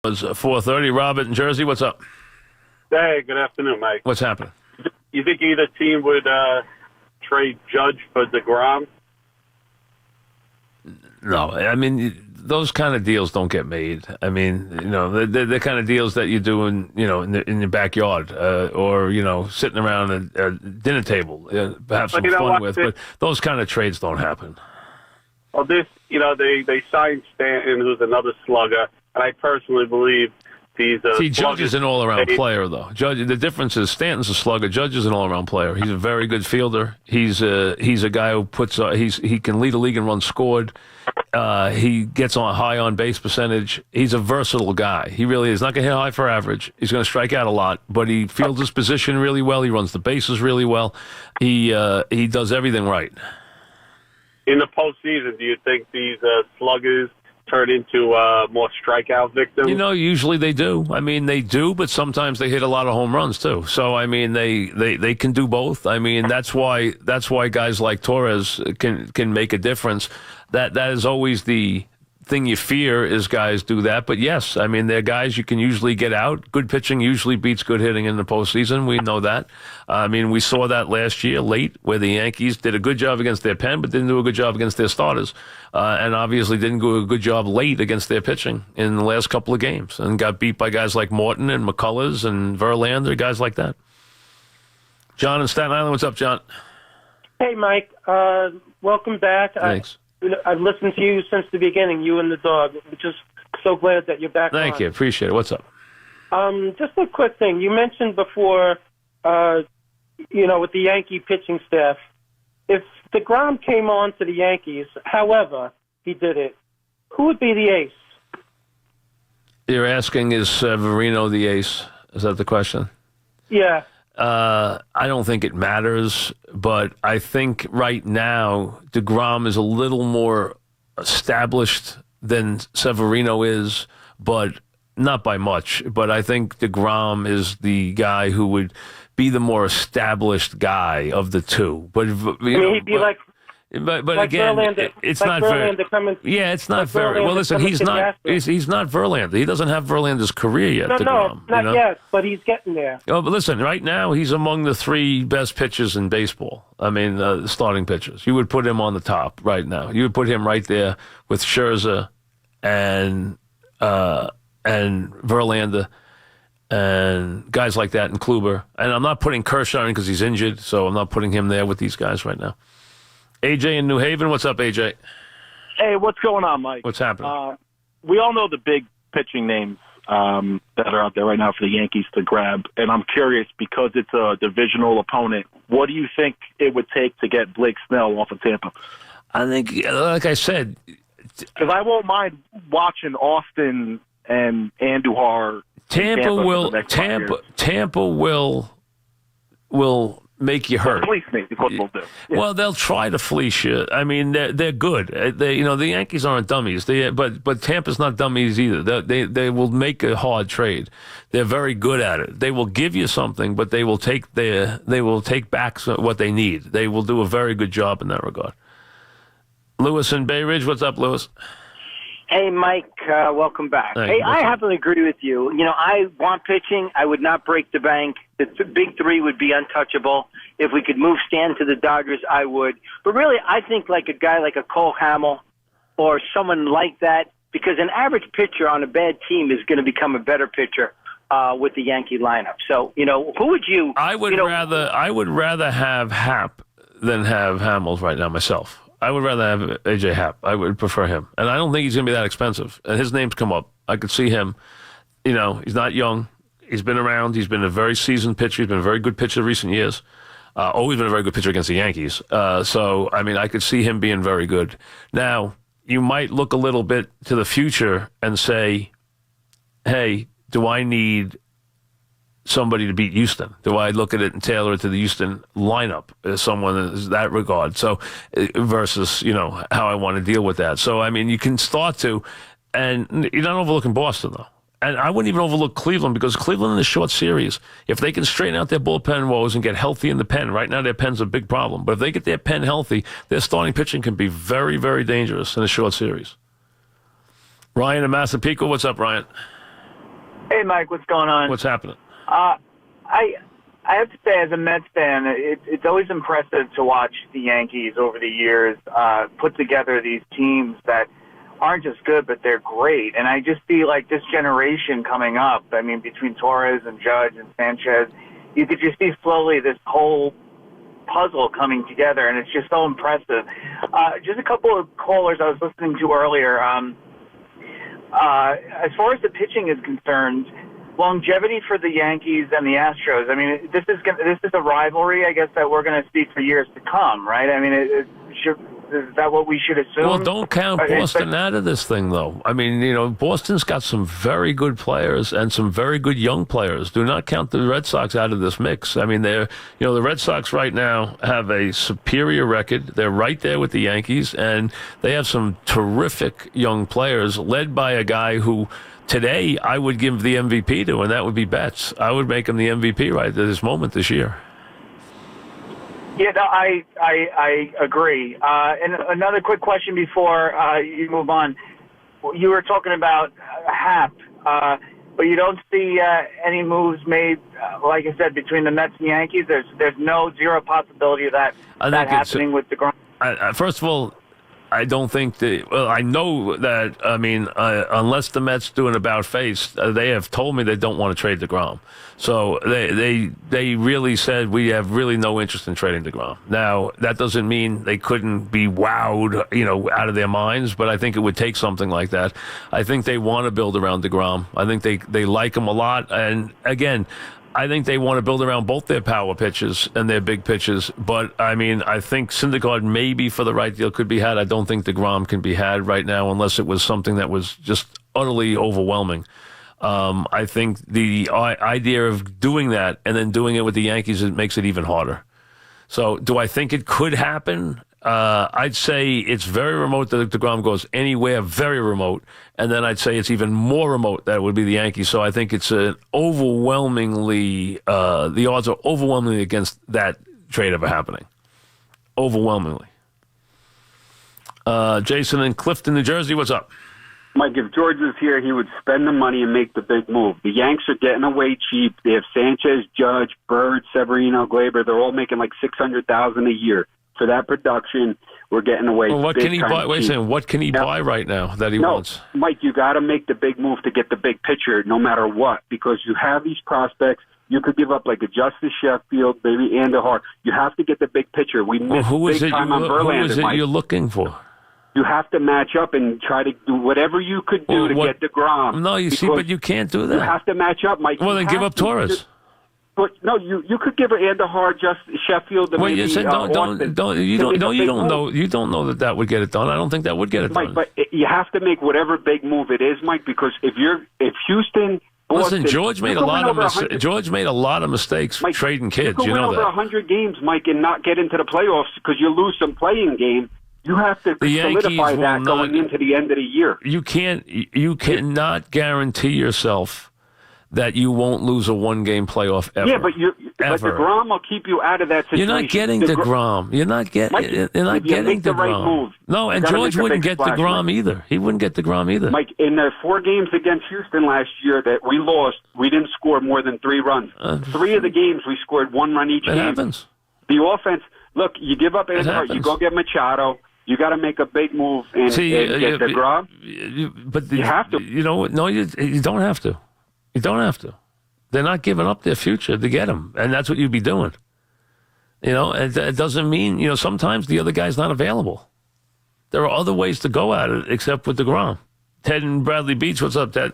Was 4:30. Robert in Jersey, what's up? Hey, good afternoon, Mike. What's happening? You think either team would trade Judge for deGrom? No, I mean those kind of deals don't get made. I mean, they're kind of deals that you do in your backyard or sitting around a dinner table, have some fun with. But those kind of trades don't happen. Well, they signed Stanton, who's another slugger, and I personally believe he's a Judge is an all-around player, though. Judge, the difference is Stanton's a slugger. Judge is an all-around player. He's a very good fielder. He's a guy who he can lead a league in runs scored. He gets on high on base percentage. He's a versatile guy. He really is. Not going to hit high for average. He's going to strike out a lot, but he fields his position really well. He runs the bases really well. He does everything right. In the postseason, do you think these sluggers turn into more strikeout victims? Usually they do. I mean, they do, but sometimes they hit a lot of home runs too. So I mean, they can do both. I mean, that's why guys like Torres can make a difference. That is always the thing you fear is guys do that. But yes, I mean, they're guys you can usually get out. Good pitching usually beats good hitting in the postseason. We know that. I mean, we saw that last year late where the Yankees did a good job against their pen, but didn't do a good job against their starters. And obviously didn't do a good job late against their pitching in the last couple of games and got beat by guys like Morton and McCullers and Verlander, guys like that. John in Staten Island, what's up, John? Hey, Mike. Welcome back. Thanks. I've listened to you since the beginning, you and the dog. I'm just so glad that you're back. Thank you. Appreciate it. What's up? Just a quick thing. You mentioned before, with the Yankee pitching staff, if deGrom came on to the Yankees, however he did it, who would be the ace? You're asking, is Severino the ace? Is that the question? Yeah. I don't think it matters, but I think right now deGrom is a little more established than Severino is, but not by much. But I think deGrom is the guy who would be the more established guy of the two. But he'd be like. But like again, Verlander, it's like not Verlander very. Yeah, it's not very. Well, listen, he's not Verlander. He doesn't have Verlander's career yet. No, not yet, but he's getting there. Oh, but listen, right now he's among the three best pitchers in baseball. I mean, starting pitchers. You would put him on the top right now. You would put him right there with Scherzer and Verlander and guys like that, and Kluber. And I'm not putting Kershaw in because he's injured, so I'm not putting him there with these guys right now. AJ in New Haven. What's up, AJ? Hey, what's going on, Mike? What's happening? We all know the big pitching names that are out there right now for the Yankees to grab, and I'm curious because it's a divisional opponent. What do you think it would take to get Blake Snell off of Tampa? I think, like I said, because I won't mind watching Austin and Andujar. Tampa will make you hurt. Fleece me is what they'll do. Yeah. Well, they'll try to fleece you. I mean, they're good. The Yankees aren't dummies. But Tampa's not dummies either. They will make a hard trade. They're very good at it. They will give you something, but they will take back what they need. They will do a very good job in that regard. Lewis in Bay Ridge, what's up, Lewis? Hey, Mike, welcome back. Thanks. I happen to agree with you. I want pitching. I would not break the bank. The big three would be untouchable. If we could move Stan to the Dodgers, I would. But really, I think like a guy like a Cole Hamel or someone like that, because an average pitcher on a bad team is going to become a better pitcher with the Yankee lineup. So, who would you? I would rather have Happ than have Hamels right now myself. I would rather have AJ Happ. I would prefer him. And I don't think he's going to be that expensive. And his name's come up. I could see him. He's not young. He's been around. He's been a very seasoned pitcher. He's been a very good pitcher in recent years. Always been a very good pitcher against the Yankees. I could see him being very good. Now, you might look a little bit to the future and say, hey, do I need somebody to beat Houston? Do I look at it and tailor it to the Houston lineup as someone in that regard? So versus, how I want to deal with that. So, you can start to, and you're not overlooking Boston, though. And I wouldn't even overlook Cleveland because Cleveland in a short series, if they can straighten out their bullpen woes and get healthy in the pen, right now their pen's a big problem. But if they get their pen healthy, their starting pitching can be very, very dangerous in a short series. Ryan in Massapequa, what's up, Ryan? Hey, Mike, what's going on? What's happening? I have to say, as a Mets fan, it's always impressive to watch the Yankees over the years put together these teams that aren't just good, but they're great. And I just see, like, this generation coming up, I mean, between Torres and Judge and Sanchez, you could just see slowly this whole puzzle coming together, and it's just so impressive. Just a couple of callers I was listening to earlier. As far as the pitching is concerned, longevity for the Yankees and the Astros. I mean, this is a rivalry, I guess, that we're going to see for years to come, right? I mean, is that what we should assume? Well, don't count Boston out of this thing, though. I mean, Boston's got some very good players and some very good young players. Do not count the Red Sox out of this mix. I mean, the Red Sox right now have a superior record. They're right there with the Yankees, and they have some terrific young players led by a guy who today I would give the MVP to, and that would be Betts. I would make him the MVP right at this moment this year. Yeah, no, I agree. And another quick question before you move on. You were talking about Hap, but you don't see any moves made, like I said, between the Mets and Yankees. There's zero possibility of that happening with deGrom. First of all, I don't think I know that, I mean, unless the Mets do an about face, they have told me they don't want to trade deGrom. So they really said we have really no interest in trading deGrom. Now, that doesn't mean they couldn't be wowed, out of their minds, but I think it would take something like that. I think they want to build around deGrom. I think they like him a lot. And again, I think they want to build around both their power pitches and their big pitches. But, I mean, I think Syndergaard maybe for the right deal could be had. I don't think deGrom can be had right now unless it was something that was just utterly overwhelming. I think the idea of doing that and then doing it with the Yankees, it makes it even harder. So do I think it could happen? I'd say it's very remote that deGrom goes anywhere, very remote. And then I'd say it's even more remote that it would be the Yankees. So I think it's the odds are overwhelmingly against that trade ever happening. Overwhelmingly. Jason in Clifton, New Jersey, what's up? Mike, if George was here, he would spend the money and make the big move. The Yanks are getting away cheap. They have Sanchez, Judge, Bird, Severino, Glaber. They're all making like $600,000 a year. For that production, we're getting away. Well, what can he buy? Wait a second. What can he buy right now that he wants? Mike, you got to make the big move to get the big pitcher, no matter what, because you have these prospects. You could give up like a Justice Sheffield, maybe Andahar. You have to get the big pitcher. We missed big time on Verlander. Who is it you're looking for? You have to match up and try to do whatever you could do to get deGrom. No, but you can't do that. You have to match up, Mike. Well, then give up Torres. But no, you could give Andahar, just Sheffield. Well, you said you don't know that would get it done. I don't think that would get it done. Mike, but you have to make whatever big move it is, Mike, because if Houston. Listen, George made a lot of mistakes Mike, trading kids. You know that. Over 100 games, Mike, and not get into the playoffs because you lose some playing game. You have to solidify that going into the end of the year. You cannot guarantee yourself that you won't lose a one-game playoff ever. Yeah, but deGrom will keep you out of that situation. You're not getting deGrom. You're not getting the right move. No, and George wouldn't get deGrom either. He wouldn't get deGrom either. Mike, in the 4 games against Houston last year that we lost, we didn't score more than 3 runs. 3 of the games we scored 1 run each game. It happens. The offense, look, you give up Andahar, you go get Machado. You got to make a big move and get deGrom. But you have to. You don't have to. You don't have to. They're not giving up their future to get him, and that's what you'd be doing. It doesn't mean, sometimes the other guy's not available. There are other ways to go at it except with deGrom. Ted and Bradley Beach, what's up, Ted?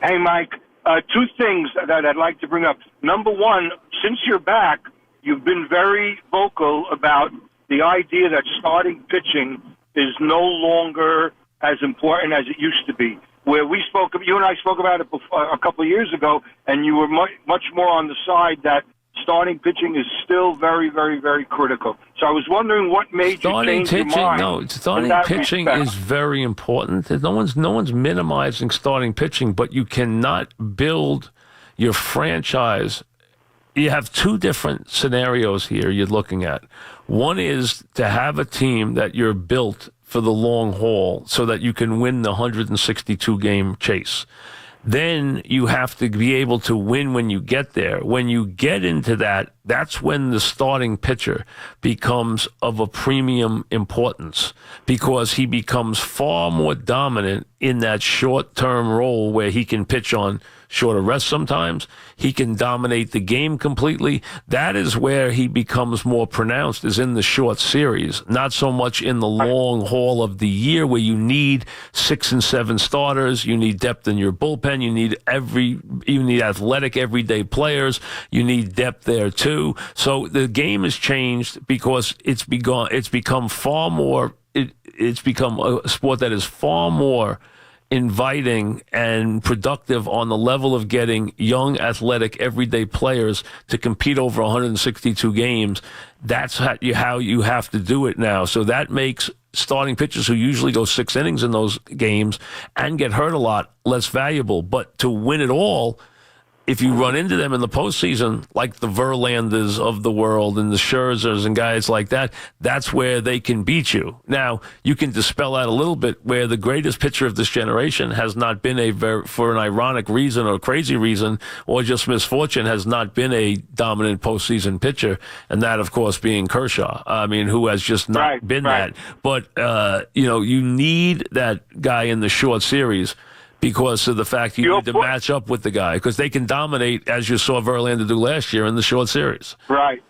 Hey, Mike. 2 things that I'd like to bring up. Number one, since you're back, you've been very vocal about the idea that starting pitching is no longer as important as it used to be. Where you and I spoke about it before, a couple of years ago, and you were much more on the side that starting pitching is still very, very, very critical. So I was wondering what made you change your mind. No, starting pitching is very important. No one's minimizing starting pitching, but you cannot build your franchise. You have 2 different scenarios here you're looking at. One is to have a team that you're built for the long haul so that you can win the 162-game chase. then you have to be able to win when you get there. When you get into that, that's when the starting pitcher becomes of a premium importance, because he becomes far more dominant in that short-term role where he can pitch on shorter rest sometimes. He can dominate the game completely. That is where he becomes more pronounced, is in the short series, not so much in the long haul of the year where you need 6 and 7 starters. You need depth in your bullpen. You need athletic everyday players. You need depth there too. So the game has changed because it's become far more. It's become a sport that is far more inviting and productive on the level of getting young, athletic, everyday players to compete over 162 games. That's how you have to do it now. So that makes starting pitchers who usually go 6 innings in those games and get hurt a lot less valuable. But to win it all, if you run into them in the postseason, like the Verlanders of the world and the Scherzers and guys like that, that's where they can beat you. Now, you can dispel that a little bit, where the greatest pitcher of this generation has not been for an ironic reason or crazy reason or just misfortune, has not been a dominant postseason pitcher, and that, of course, being Kershaw. I mean, who has just not been that. But, you need that guy in the short series, because of the fact you need to match up with the guy, because they can dominate, as you saw Verlander do last year in the short series. Right.